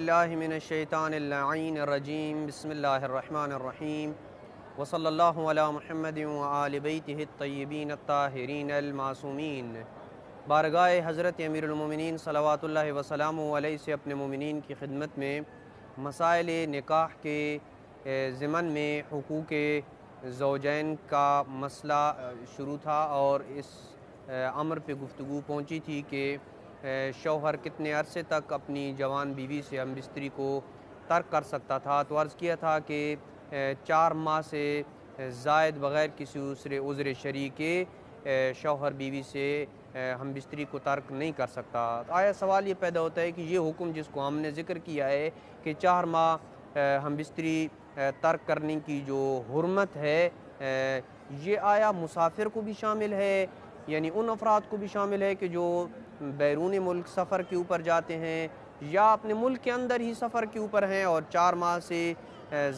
باللہ من الشیطان اللعین الرجیم بسم اللہ الرحمن الرحیم وصلی اللہ علی محمد وآل بیتہ الطیبین الطاہرین المعصومین۔ بارگاہ حضرت امیر المومنین صلوات اللہ وسلامہ علیہ سے اپنے مومنین کی خدمت میں مسائل نکاح کے ضمن میں حقوق زوجین کا مسئلہ شروع تھا، اور اس امر پہ گفتگو پہنچی تھی کہ شوہر کتنے عرصے تک اپنی جوان بیوی سے ہم بستری کو ترک کر سکتا تھا۔ تو عرض کیا تھا کہ 4 ماہ سے زائد بغیر کسی دوسرے عذر شرعی کے شوہر بیوی سے ہم بستری کو ترک نہیں کر سکتا۔ آیا سوال یہ پیدا ہوتا ہے کہ یہ حکم جس کو ہم نے ذکر کیا ہے کہ 4 ماہ ہم بستری ترک کرنے کی جو حرمت ہے، یہ آیا مسافر کو بھی شامل ہے، یعنی ان افراد کو بھی شامل ہے کہ جو بیرون ملک سفر کے اوپر جاتے ہیں، یا اپنے ملک کے اندر ہی سفر کے اوپر ہیں اور 4 ماہ سے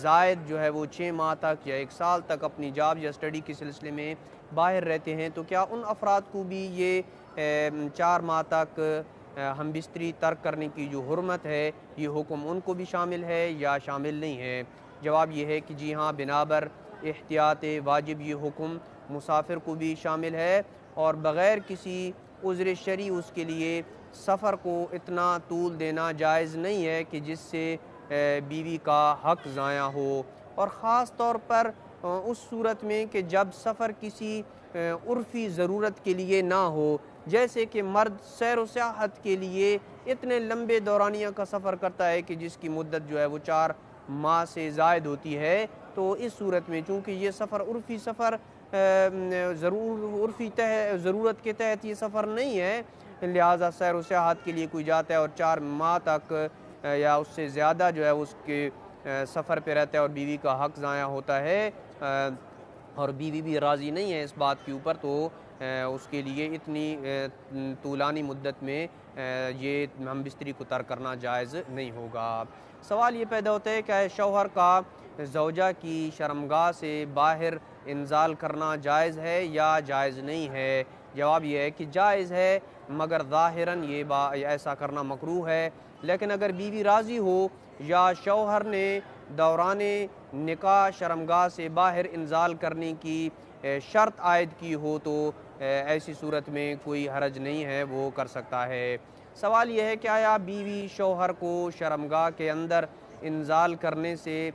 زائد جو ہے وہ 6 ماہ تک یا 1 سال تک اپنی جاب یا اسٹڈی کے سلسلے میں باہر رہتے ہیں؟ تو کیا ان افراد کو بھی یہ 4 ماہ تک ہم بستری ترک کرنے کی جو حرمت ہے، یہ حکم ان کو بھی شامل ہے یا شامل نہیں ہے؟ جواب یہ ہے کہ جی ہاں، بنابر احتیاط واجب یہ حکم مسافر کو بھی شامل ہے، اور بغیر کسی عذر شرعی اس کے لیے سفر کو اتنا طول دینا جائز نہیں ہے کہ جس سے بیوی کا حق ضائع ہو، اور خاص طور پر اس صورت میں کہ جب سفر کسی عرفی ضرورت کے لیے نہ ہو، جیسے کہ مرد سیر و سیاحت کے لیے اتنے لمبے دورانیہ کا سفر کرتا ہے کہ جس کی مدت جو ہے وہ 4 ماہ سے زائد ہوتی ہے۔ تو اس صورت میں چونکہ یہ سفر عرفی سفر عرفی ضرورت کے تحت یہ سفر نہیں ہے، لہٰذا سیر و سیاحت کے لیے کوئی جاتا ہے اور 4 ماہ تک یا اس سے زیادہ جو ہے اس کے سفر پہ رہتا ہے اور بیوی کا حق ضائع ہوتا ہے، اور بیوی بھی راضی نہیں ہے اس بات کے اوپر، تو اس کے لیے اتنی طولانی مدت میں یہ ہم بستری کو ترک کرنا جائز نہیں ہوگا۔ سوال یہ پیدا ہوتا ہے کہ شوہر کا زوجہ کی شرمگاہ سے باہر انزال کرنا جائز ہے یا جائز نہیں ہے؟ جواب یہ ہے کہ جائز ہے، مگر ظاہراً یہ ایسا کرنا مکروہ ہے۔ لیکن اگر بیوی راضی ہو یا شوہر نے دوران نکاح شرمگاہ سے باہر انزال کرنے کی شرط عائد کی ہو تو ایسی صورت میں کوئی حرج نہیں ہے، وہ کر سکتا ہے۔ سوال یہ ہے کہ آیا بیوی شوہر کو شرمگاہ کے اندر انزال کرنے سے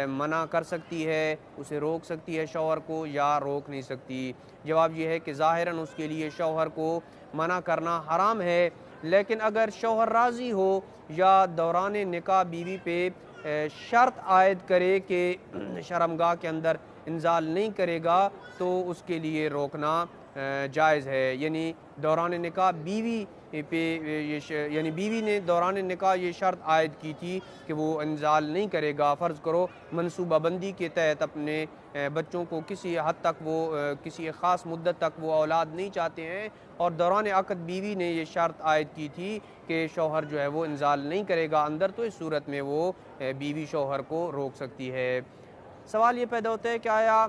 منع کر سکتی ہے، اسے روک سکتی ہے شوہر کو، یا روک نہیں سکتی؟ جواب یہ ہے کہ ظاہراً اس کے لیے شوہر کو منع کرنا حرام ہے، لیکن اگر شوہر راضی ہو یا دوران نکاح بیوی پہ شرط عائد کرے کہ شرمگاہ کے اندر انزال نہیں کرے گا، تو اس کے لیے روکنا جائز ہے۔ یعنی دوران نکاح بیوی پہ یعنی بیوی نے دوران نکاح یہ شرط عائد کی تھی کہ وہ انزال نہیں کرے گا۔ فرض کرو منصوبہ بندی کے تحت اپنے بچوں کو کسی حد تک وہ کسی خاص مدت تک وہ اولاد نہیں چاہتے ہیں، اور دوران عقد بیوی نے یہ شرط عائد کی تھی کہ شوہر جو ہے وہ انزال نہیں کرے گا اندر، تو اس صورت میں وہ بیوی شوہر کو روک سکتی ہے۔ سوال یہ پیدا ہوتا ہے کہ آیا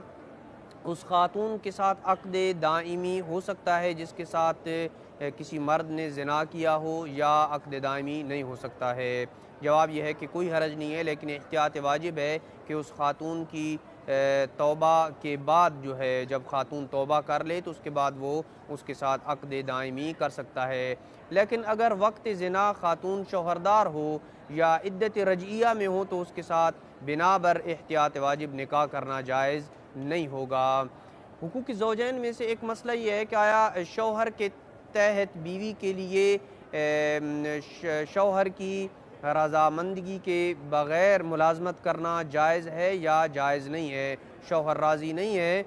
اس خاتون کے ساتھ عقد دائمی ہو سکتا ہے جس کے ساتھ کسی مرد نے زنا کیا ہو، یا عقد دائمی نہیں ہو سکتا ہے؟ جواب یہ ہے کہ کوئی حرج نہیں ہے، لیکن احتیاط واجب ہے کہ اس خاتون کی توبہ کے بعد جو ہے، جب خاتون توبہ کر لے تو اس کے بعد وہ اس کے ساتھ عقد دائمی کر سکتا ہے۔ لیکن اگر وقت زنا خاتون شوہردار ہو یا عدت رجعیہ میں ہو تو اس کے ساتھ بنابر احتیاط واجب نکاح کرنا جائز نہیں ہوگا۔ حقوق زوجین میں سے ایک مسئلہ یہ ہے کہ آیا شوہر کے تحت بیوی کے لیے شوہر کی رضامندگی کے بغیر ملازمت کرنا جائز ہے یا جائز نہیں ہے؟ شوہر راضی نہیں ہے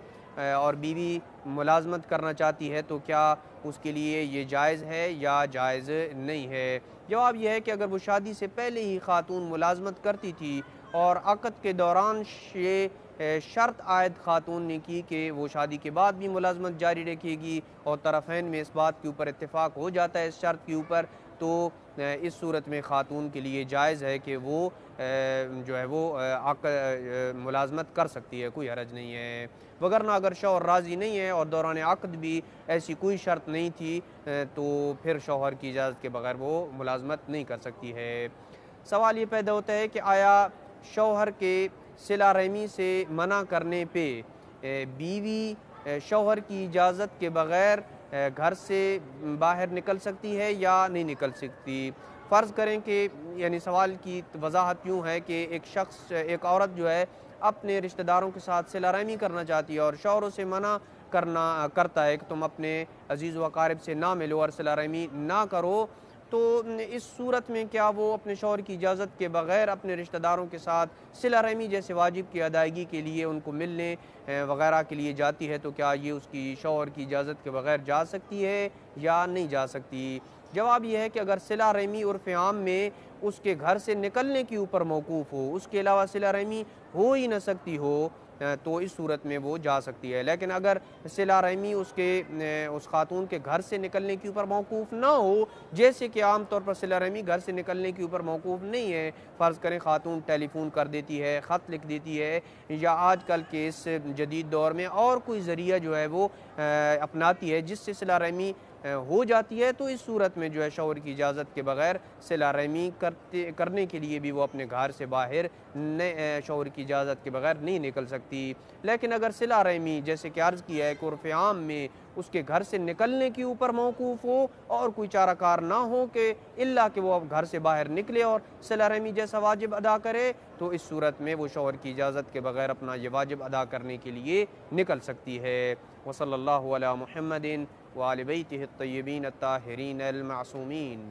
اور بیوی ملازمت کرنا چاہتی ہے، تو کیا اس کے لیے یہ جائز ہے یا جائز نہیں ہے؟ جواب یہ ہے کہ اگر وہ شادی سے پہلے ہی خاتون ملازمت کرتی تھی اور عقد کے دوران یہ شرط عائد خاتون نے کی کہ وہ شادی کے بعد بھی ملازمت جاری رکھے گی، اور طرفین میں اس بات کے اوپر اتفاق ہو جاتا ہے اس شرط کے اوپر، تو اس صورت میں خاتون کے لیے جائز ہے کہ وہ جو ہے وہ ملازمت کر سکتی ہے، کوئی حرج نہیں ہے۔ وگرنہ اگر شوہر راضی نہیں ہے اور دوران عقد بھی ایسی کوئی شرط نہیں تھی تو پھر شوہر کی اجازت کے بغیر وہ ملازمت نہیں کر سکتی ہے۔ سوال یہ پیدا ہوتا ہے کہ آیا شوہر کے صلہ رحمی سے منع کرنے پہ بیوی شوہر کی اجازت کے بغیر گھر سے باہر نکل سکتی ہے یا نہیں نکل سکتی؟ فرض کریں کہ یعنی سوال کی وضاحت یوں ہے کہ ایک عورت جو ہے اپنے رشتہ داروں کے ساتھ صلہ رحمی کرنا چاہتی ہے اور شوہر سے منع کرتا ہے کہ تم اپنے عزیز و اقارب سے نہ ملو اور صلہ رحمی نہ کرو، تو اس صورت میں کیا وہ اپنے شوہر کی اجازت کے بغیر اپنے رشتہ داروں کے ساتھ صلہ رحمی جیسے واجب کی ادائیگی کے لیے ان کو ملنے وغیرہ کے لیے جاتی ہے، تو کیا یہ اس کی شوہر کی اجازت کے بغیر جا سکتی ہے یا نہیں جا سکتی؟ جواب یہ ہے کہ اگر صلہ رحمی عرف عام میں اس کے گھر سے نکلنے کے اوپر موقوف ہو، اس کے علاوہ صلہ رحمی ہو ہی نہ سکتی ہو، تو اس صورت میں وہ جا سکتی ہے۔ لیکن اگر صلہ رحمی اس خاتون کے گھر سے نکلنے کے اوپر موقوف نہ ہو، جیسے کہ عام طور پر صلہ رحمی گھر سے نکلنے کے اوپر موقوف نہیں ہے، فرض کریں خاتون ٹیلی فون کر دیتی ہے، خط لکھ دیتی ہے، یا آج کل کے اس جدید دور میں اور کوئی ذریعہ جو ہے وہ اپناتی ہے جس سے صلہ رحمی ہو جاتی ہے، تو اس صورت میں جو ہے شوہر کی اجازت کے بغیر صلہ رحمی کرنے کے لیے بھی وہ اپنے گھر سے باہر شوہر کی اجازت کے بغیر نہیں نکل سکتی۔ لیکن اگر صلہ رحمی جیسے کہ عرض کیا ہے کہ عرف عام میں اس کے گھر سے نکلنے کے اوپر موقوف ہو اور کوئی چارہ کار نہ ہو کہ الا کہ وہ اب گھر سے باہر نکلے اور صلہ رحمی جیسا واجب ادا کرے، تو اس صورت میں وہ شوہر کی اجازت کے بغیر اپنا یہ واجب ادا کرنے کے لیے نکل سکتی ہے۔ وصلی اللہ علی محمد وآل بیتہ الطیبین الطاہرین المعصومین۔